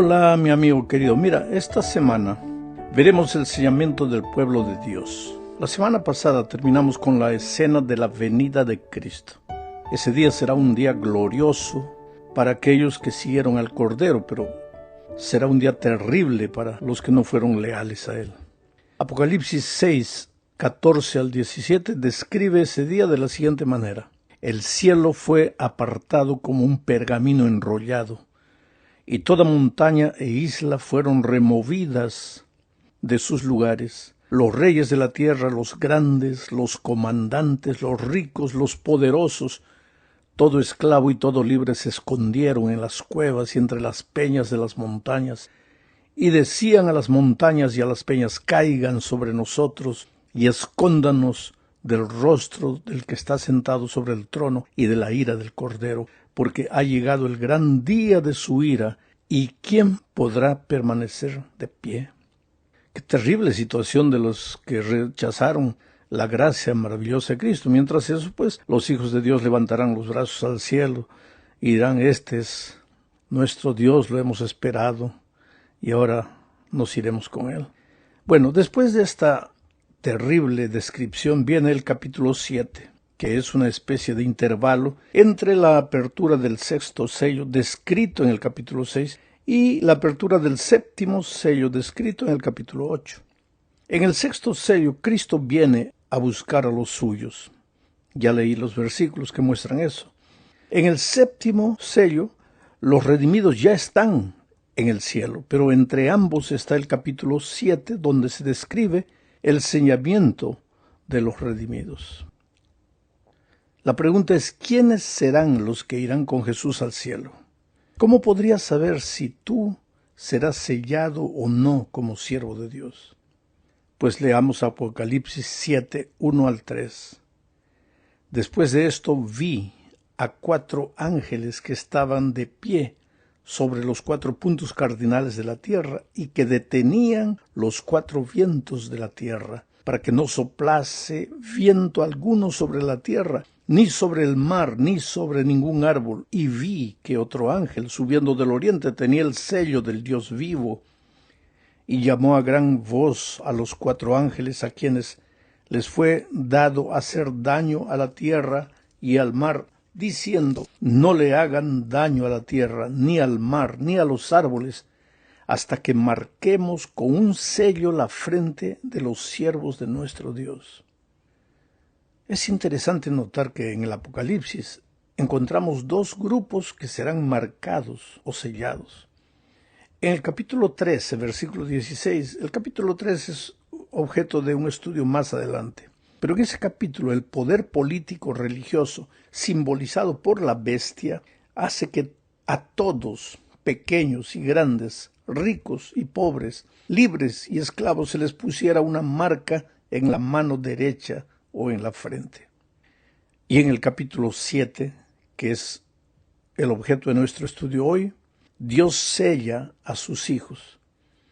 Hola, mi amigo querido. Mira, esta semana veremos el sellamiento del pueblo de Dios. La semana pasada terminamos con la escena de la venida de Cristo. Ese día será un día glorioso para aquellos que siguieron al Cordero, pero será un día terrible para los que no fueron leales a Él. Apocalipsis 6, 14 al 17 describe ese día de la siguiente manera. El cielo fue apartado como un pergamino enrollado, y toda montaña e isla fueron removidas de sus lugares. Los reyes de la tierra, los grandes, los comandantes, los ricos, los poderosos, todo esclavo y todo libre se escondieron en las cuevas y entre las peñas de las montañas, y decían a las montañas y a las peñas, caigan sobre nosotros y escóndanos del rostro del que está sentado sobre el trono y de la ira del Cordero, porque ha llegado el gran día de su ira, ¿y quién podrá permanecer de pie? Qué terrible situación de los que rechazaron la gracia maravillosa de Cristo. Mientras eso, pues, los hijos de Dios levantarán los brazos al cielo y dirán, este es nuestro Dios, lo hemos esperado, y ahora nos iremos con Él. Bueno, después de esta terrible descripción viene el capítulo 7, que es una especie de intervalo entre la apertura del sexto sello descrito en el capítulo 6 y la apertura del séptimo sello descrito en el capítulo 8. En el sexto sello, Cristo viene a buscar a los suyos. Ya leí los versículos que muestran eso. En el séptimo sello, los redimidos ya están en el cielo, pero entre ambos está el capítulo 7, donde se describe el sellamiento de los redimidos. La pregunta es, ¿quiénes serán los que irán con Jesús al cielo? ¿Cómo podrías saber si tú serás sellado o no como siervo de Dios? Pues leamos Apocalipsis 7, 1 al 3. Después de esto vi a 4 ángeles que estaban de pie sobre los 4 puntos cardinales de la tierra y que detenían los 4 vientos de la tierra, para que no soplase viento alguno sobre la tierra, ni sobre el mar, ni sobre ningún árbol. Y vi que otro ángel, subiendo del oriente, tenía el sello del Dios vivo, y llamó a gran voz a los 4 ángeles a quienes les fue dado hacer daño a la tierra y al mar, diciendo, no le hagan daño a la tierra, ni al mar, ni a los árboles, hasta que marquemos con un sello la frente de los siervos de nuestro Dios. Es interesante notar que en el Apocalipsis encontramos 2 grupos que serán marcados o sellados. En el capítulo 13, versículo 16, el capítulo 13 es objeto de un estudio más adelante. Pero en ese capítulo el poder político religioso, simbolizado por la bestia, hace que a todos, pequeños y grandes, ricos y pobres, libres y esclavos, se les pusiera una marca en la mano derecha o en la frente. Y en el capítulo 7, que es el objeto de nuestro estudio hoy, Dios sella a sus hijos.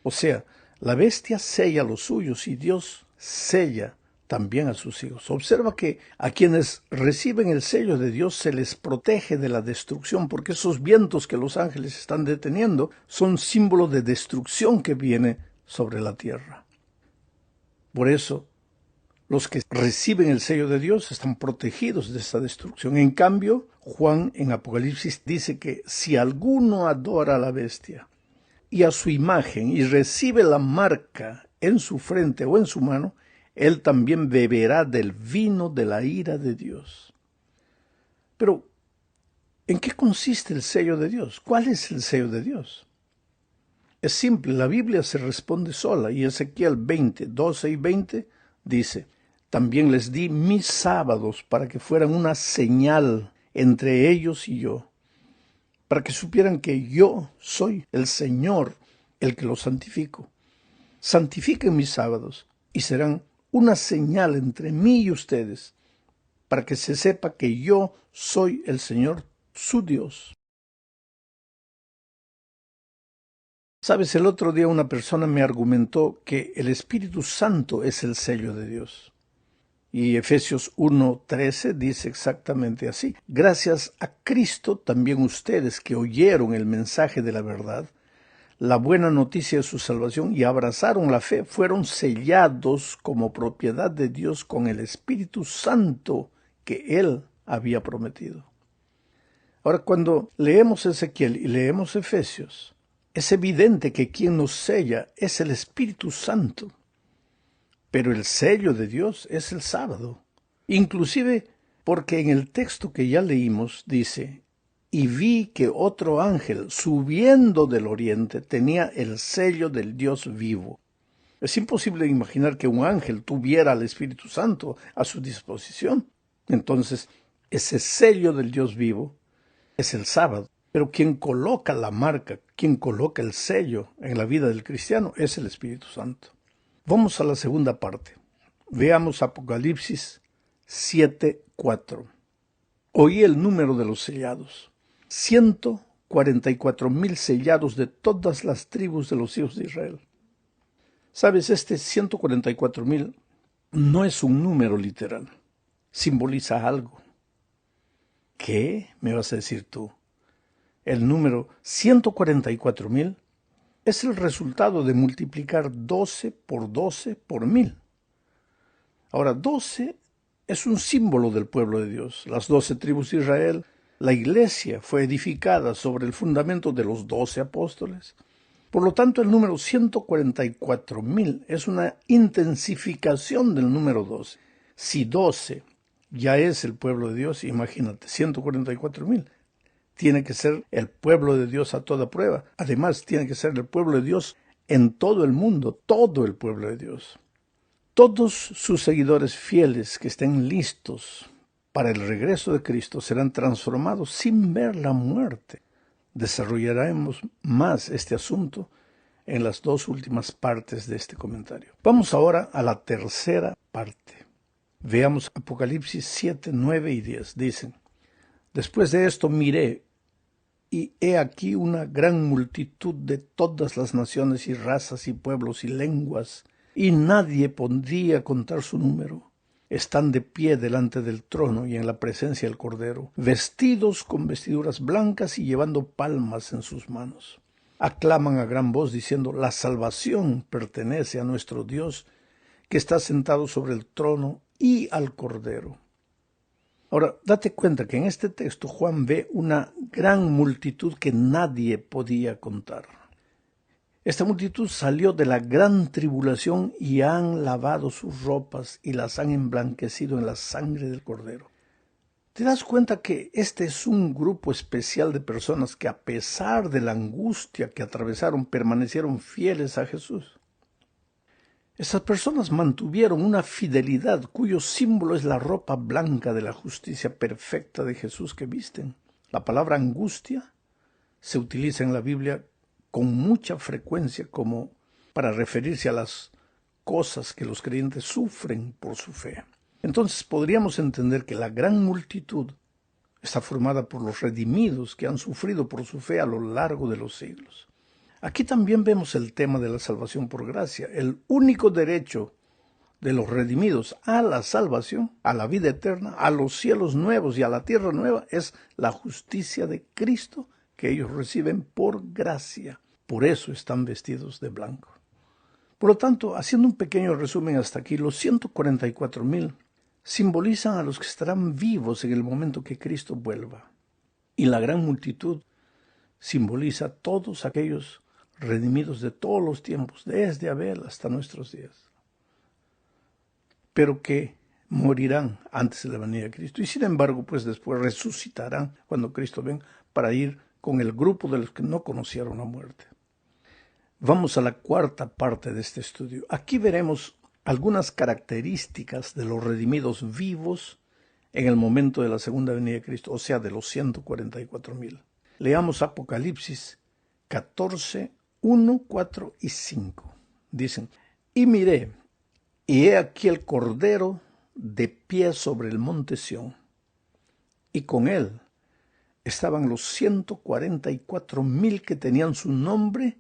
O sea, la bestia sella a los suyos y Dios sella también a sus hijos. Observa que a quienes reciben el sello de Dios se les protege de la destrucción, porque esos vientos que los ángeles están deteniendo son símbolo de destrucción que viene sobre la tierra. Por eso, los que reciben el sello de Dios están protegidos de esta destrucción. En cambio, Juan en Apocalipsis dice que si alguno adora a la bestia y a su imagen y recibe la marca en su frente o en su mano, él también beberá del vino de la ira de Dios. Pero, ¿en qué consiste el sello de Dios? ¿Cuál es el sello de Dios? Es simple, la Biblia se responde sola, y Ezequiel 20, 12 y 20 dice, también les di mis sábados para que fueran una señal entre ellos y yo, para que supieran que yo soy el Señor, el que los santifico. Santifiquen mis sábados y serán una señal entre mí y ustedes, para que se sepa que yo soy el Señor, su Dios. Sabes, el otro día una persona me argumentó que el Espíritu Santo es el sello de Dios. Y Efesios 1:13 dice exactamente así. Gracias a Cristo también ustedes que oyeron el mensaje de la verdad, la buena noticia de su salvación y abrazaron la fe, fueron sellados como propiedad de Dios con el Espíritu Santo que Él había prometido. Ahora, cuando leemos Ezequiel y leemos Efesios, es evidente que quien nos sella es el Espíritu Santo. Pero el sello de Dios es el sábado. Inclusive porque en el texto que ya leímos dice, y vi que otro ángel subiendo del oriente tenía el sello del Dios vivo. Es imposible imaginar que un ángel tuviera al Espíritu Santo a su disposición. Entonces, ese sello del Dios vivo es el sábado. Pero quien coloca la marca, quien coloca el sello en la vida del cristiano es el Espíritu Santo. Vamos a la segunda parte. Veamos Apocalipsis 7:4. Oí el número de los sellados. 144,000 sellados de todas las tribus de los hijos de Israel. Sabes, este 144,000 no es un número literal. Simboliza algo. ¿Qué me vas a decir tú? El número 144,000 es el resultado de multiplicar 12 por 12 por 1000. Ahora, 12 es un símbolo del pueblo de Dios. Las 12 tribus de Israel, la iglesia fue edificada sobre el fundamento de los 12 apóstoles. Por lo tanto, el número 144,000 es una intensificación del número 12. Si 12 ya es el pueblo de Dios, imagínate, 144,000. Tiene que ser el pueblo de Dios a toda prueba. Además, tiene que ser el pueblo de Dios en todo el mundo, todo el pueblo de Dios. Todos sus seguidores fieles que estén listos para el regreso de Cristo serán transformados sin ver la muerte. Desarrollaremos más este asunto en las dos últimas partes de este comentario. Vamos ahora a la tercera parte. Veamos Apocalipsis 7, 9 y 10. Dicen, después de esto miré, y he aquí una gran multitud de todas las naciones y razas y pueblos y lenguas, y nadie podría contar su número. Están de pie delante del trono y en la presencia del Cordero, vestidos con vestiduras blancas y llevando palmas en sus manos. Aclaman a gran voz diciendo, la salvación pertenece a nuestro Dios, que está sentado sobre el trono y al Cordero. Ahora, date cuenta que en este texto Juan ve una gran multitud que nadie podía contar. Esta multitud salió de la gran tribulación y han lavado sus ropas y las han emblanquecido en la sangre del Cordero. ¿Te das cuenta que este es un grupo especial de personas que a pesar de la angustia que atravesaron, permanecieron fieles a Jesús? Estas personas mantuvieron una fidelidad cuyo símbolo es la ropa blanca de la justicia perfecta de Jesús que visten. La palabra angustia se utiliza en la Biblia con mucha frecuencia como para referirse a las cosas que los creyentes sufren por su fe. Entonces podríamos entender que la gran multitud está formada por los redimidos que han sufrido por su fe a lo largo de los siglos. Aquí también vemos el tema de la salvación por gracia. El único derecho de los redimidos a la salvación, a la vida eterna, a los cielos nuevos y a la tierra nueva es la justicia de Cristo que ellos reciben por gracia. Por eso están vestidos de blanco. Por lo tanto, haciendo un pequeño resumen hasta aquí, los 144,000 simbolizan a los que estarán vivos en el momento que Cristo vuelva. Y la gran multitud simboliza a todos aquellos redimidos de todos los tiempos, desde Abel hasta nuestros días, pero que morirán antes de la venida de Cristo y sin embargo pues después resucitarán cuando Cristo venga para ir con el grupo de los que no conocieron la muerte. Vamos a la cuarta parte de este estudio. Aquí veremos algunas características de los redimidos vivos en el momento de la segunda venida de Cristo, o sea, de los 144,000. Leamos Apocalipsis 14, 1, 4 y 5. Dicen, y miré, y he aquí el Cordero de pie sobre el monte Sión, y con él estaban los 144,000 que tenían su nombre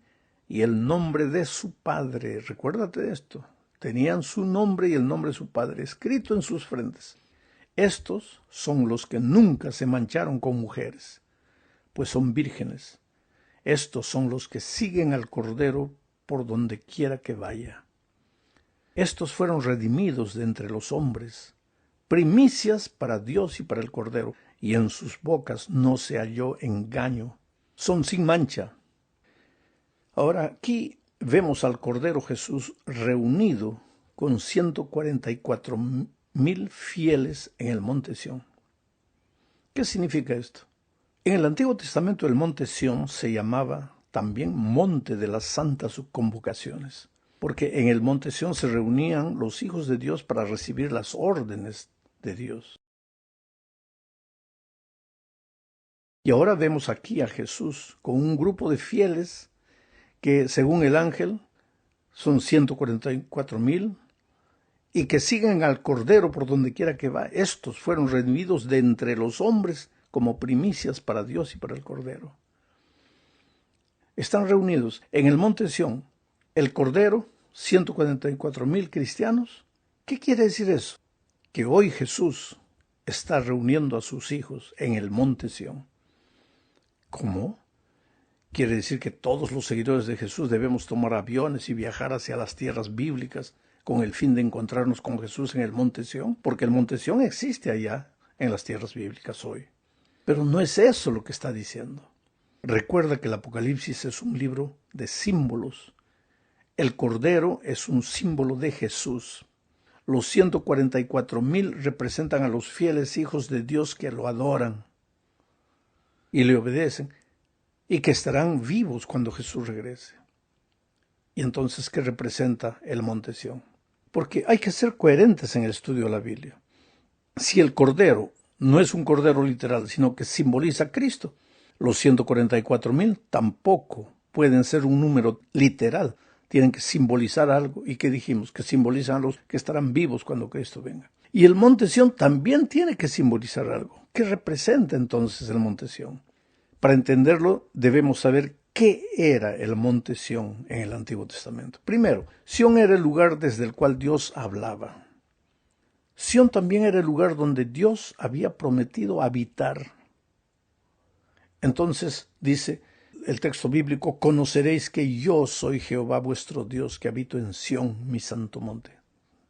y el nombre de su Padre. Recuérdate de esto. Tenían su nombre y el nombre de su Padre escrito en sus frentes. Estos son los que nunca se mancharon con mujeres, pues son vírgenes. Estos son los que siguen al Cordero por donde quiera que vaya. Estos fueron redimidos de entre los hombres, primicias para Dios y para el Cordero, y en sus bocas no se halló engaño. Son sin mancha. Ahora aquí vemos al Cordero Jesús reunido con 144,000 fieles en el monte Sión. ¿Qué significa esto? En el Antiguo Testamento el monte Sión se llamaba también Monte de las Santas Convocaciones, porque en el monte Sión se reunían los hijos de Dios para recibir las órdenes de Dios. Y ahora vemos aquí a Jesús con un grupo de fieles que, según el ángel, son 144,000 y que siguen al Cordero por donde quiera que va. Estos fueron redimidos de entre los hombres como primicias para Dios y para el Cordero. Están reunidos en el monte Sión, el Cordero, 144,000 cristianos. ¿Qué quiere decir eso? Que hoy Jesús está reuniendo a sus hijos en el monte Sión. ¿Cómo? Quiere decir que todos los seguidores de Jesús debemos tomar aviones y viajar hacia las tierras bíblicas con el fin de encontrarnos con Jesús en el monte Sión, porque el monte Sión existe allá en las tierras bíblicas hoy. Pero no es eso lo que está diciendo. Recuerda que el Apocalipsis es un libro de símbolos. El Cordero es un símbolo de Jesús. Los 144,000 representan a los fieles hijos de Dios que lo adoran y le obedecen, y que estarán vivos cuando Jesús regrese. ¿Y entonces qué representa el monte Sión? Porque hay que ser coherentes en el estudio de la Biblia. Si el Cordero no es un Cordero literal, sino que simboliza a Cristo, los 144,000 tampoco pueden ser un número literal. Tienen que simbolizar algo. ¿Y qué dijimos? Que simbolizan a los que estarán vivos cuando Cristo venga. Y el monte Sión también tiene que simbolizar algo. ¿Qué representa entonces el monte Sión? Para entenderlo debemos saber qué era el monte Sión en el Antiguo Testamento. Primero, Sión era el lugar desde el cual Dios hablaba. Sión también era el lugar donde Dios había prometido habitar. Entonces dice el texto bíblico: conoceréis que yo soy Jehová vuestro Dios, que habito en Sión, mi santo monte.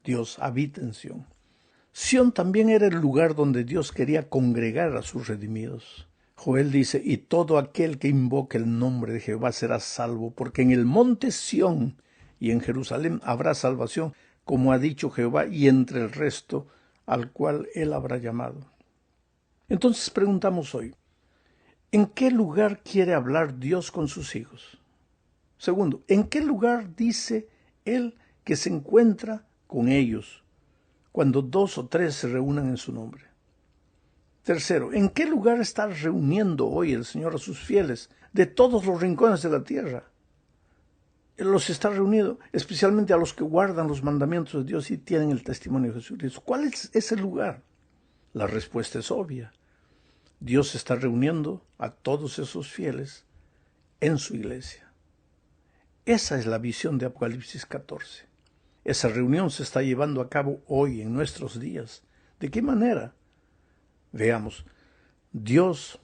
Dios habita en Sión. Sión también era el lugar donde Dios quería congregar a sus redimidos. Joel dice: y todo aquel que invoque el nombre de Jehová será salvo, porque en el monte Sión y en Jerusalén habrá salvación, como ha dicho Jehová, y entre el resto al cual él habrá llamado. Entonces preguntamos hoy, ¿en qué lugar quiere hablar Dios con sus hijos? Segundo, ¿en qué lugar dice él que se encuentra con ellos cuando 2 o 3 se reúnan en su nombre? Tercero, ¿en qué lugar está reuniendo hoy el Señor a sus fieles de todos los rincones de la tierra? Él los está reuniendo, especialmente a los que guardan los mandamientos de Dios y tienen el testimonio de Jesucristo. ¿Cuál es ese lugar? La respuesta es obvia. Dios está reuniendo a todos esos fieles en su iglesia. Esa es la visión de Apocalipsis 14. Esa reunión se está llevando a cabo hoy, en nuestros días. ¿De qué manera? Veamos, Dios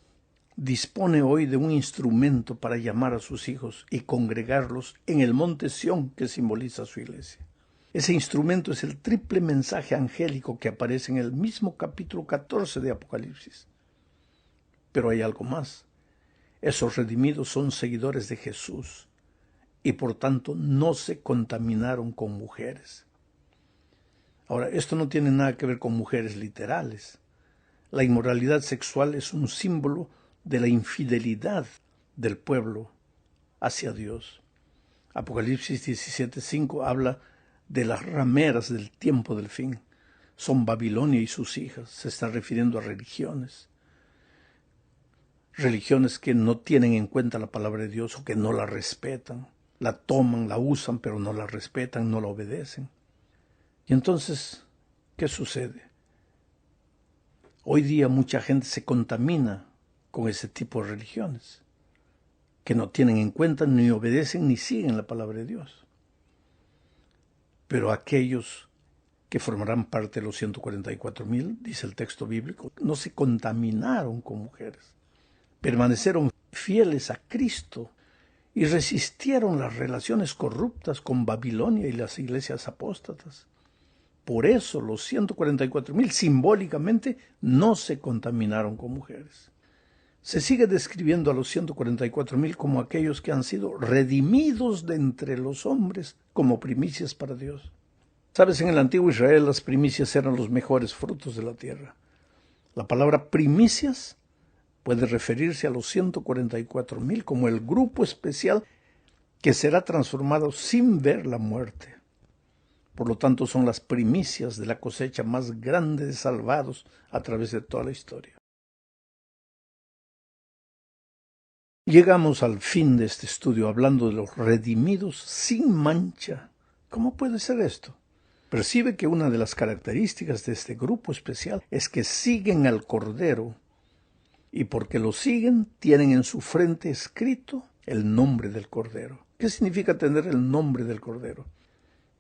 dispone hoy de un instrumento para llamar a sus hijos y congregarlos en el monte Sión que simboliza su iglesia. Ese instrumento es el triple mensaje angélico que aparece en el mismo capítulo 14 de Apocalipsis. Pero hay algo más. Esos redimidos son seguidores de Jesús y por tanto no se contaminaron con mujeres. Ahora, esto no tiene nada que ver con mujeres literales. La inmoralidad sexual es un símbolo de la infidelidad del pueblo hacia Dios. Apocalipsis 17:5 habla de las rameras del tiempo del fin. Son Babilonia y sus hijas. Se está refiriendo a religiones. Religiones que no tienen en cuenta la palabra de Dios o que no la respetan. La toman, la usan, pero no la respetan, no la obedecen. Y entonces, ¿qué sucede? Hoy día mucha gente se contamina con ese tipo de religiones, que no tienen en cuenta, ni obedecen, ni siguen la palabra de Dios. Pero aquellos que formarán parte de los 144,000, dice el texto bíblico, no se contaminaron con mujeres. Permanecieron fieles a Cristo y resistieron las relaciones corruptas con Babilonia y las iglesias apóstatas. Por eso los 144,000 simbólicamente no se contaminaron con mujeres. Se sigue describiendo a los 144,000 como aquellos que han sido redimidos de entre los hombres como primicias para Dios. Sabes, en el antiguo Israel las primicias eran los mejores frutos de la tierra. La palabra primicias puede referirse a los 144,000 como el grupo especial que será transformado sin ver la muerte. Por lo tanto, son las primicias de la cosecha más grande de salvados a través de toda la historia. Llegamos al fin de este estudio hablando de los redimidos sin mancha. ¿Cómo puede ser esto? Percibe que una de las características de este grupo especial es que siguen al Cordero, y porque lo siguen, tienen en su frente escrito el nombre del Cordero. ¿Qué significa tener el nombre del Cordero?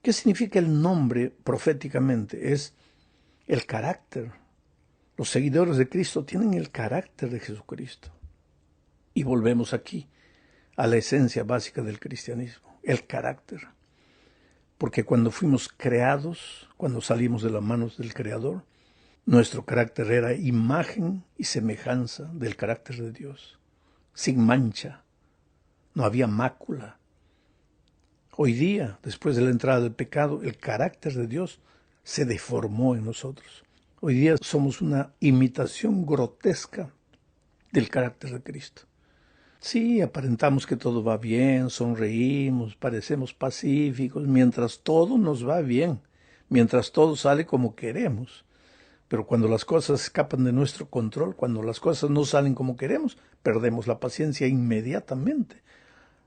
¿Qué significa el nombre proféticamente? Es el carácter. Los seguidores de Cristo tienen el carácter de Jesucristo. Y volvemos aquí a la esencia básica del cristianismo, el carácter. Porque cuando fuimos creados, cuando salimos de las manos del Creador, nuestro carácter era imagen y semejanza del carácter de Dios, sin mancha, no había mácula. Hoy día, después de la entrada del pecado, el carácter de Dios se deformó en nosotros. Hoy día somos una imitación grotesca del carácter de Cristo. Sí, aparentamos que todo va bien, sonreímos, parecemos pacíficos, mientras todo nos va bien, mientras todo sale como queremos. Pero cuando las cosas escapan de nuestro control, cuando las cosas no salen como queremos, perdemos la paciencia inmediatamente.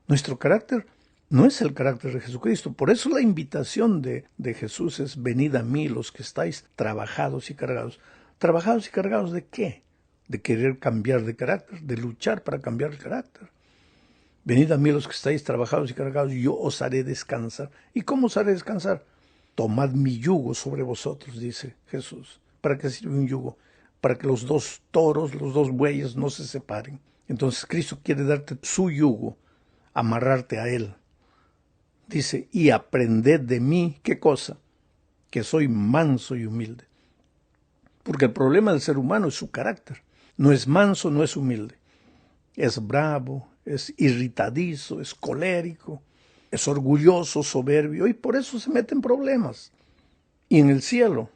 Nuestro carácter no es el carácter de Jesucristo. Por eso la invitación de Jesús es: venid a mí los que estáis trabajados y cargados. ¿Trabajados y cargados de qué? De querer cambiar de carácter, de luchar para cambiar el carácter. Venid a mí los que estáis trabajados y cargados, yo os haré descansar. ¿Y cómo os haré descansar? Tomad mi yugo sobre vosotros, dice Jesús. ¿Para qué sirve un yugo? Para que los dos toros, los dos bueyes no se separen. Entonces Cristo quiere darte su yugo, amarrarte a él. Dice, y aprended de mí, ¿qué cosa? Que soy manso y humilde. Porque el problema del ser humano es su carácter. No es manso, no es humilde. Es bravo, es irritadizo, es colérico, es orgulloso, soberbio, y por eso se mete en problemas. Y en el cielo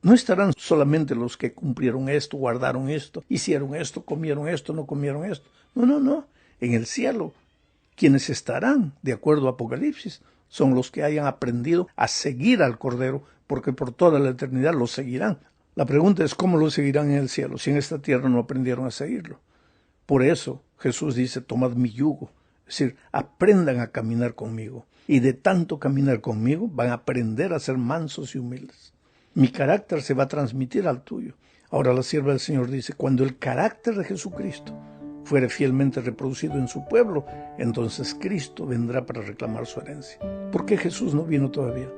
no estarán solamente los que cumplieron esto, guardaron esto, hicieron esto, comieron esto, no comieron esto. No. En el cielo, quienes estarán, de acuerdo a Apocalipsis, son los que hayan aprendido a seguir al Cordero, porque por toda la eternidad lo seguirán. La pregunta es cómo lo seguirán en el cielo, si en esta tierra no aprendieron a seguirlo. Por eso Jesús dice, tomad mi yugo, es decir, aprendan a caminar conmigo. Y de tanto caminar conmigo van a aprender a ser mansos y humildes. Mi carácter se va a transmitir al tuyo. Ahora la sierva del Señor dice, cuando el carácter de Jesucristo fuere fielmente reproducido en su pueblo, entonces Cristo vendrá para reclamar su herencia. ¿Por qué Jesús no vino todavía?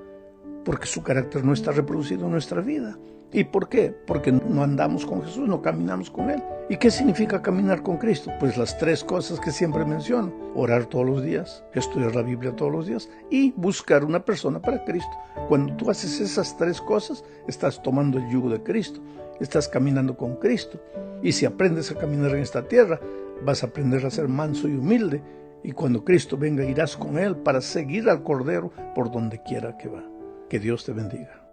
Porque su carácter no está reproducido en nuestra vida. ¿Y por qué? Porque no andamos con Jesús, no caminamos con Él. ¿Y qué significa caminar con Cristo? Pues las tres cosas que siempre menciono: orar todos los días, estudiar la Biblia todos los días y buscar una persona para Cristo. Cuando tú haces esas tres cosas, estás tomando el yugo de Cristo, estás caminando con Cristo. Y si aprendes a caminar en esta tierra, vas a aprender a ser manso y humilde. Y cuando Cristo venga, irás con Él para seguir al Cordero por donde quiera que va. Que Dios te bendiga.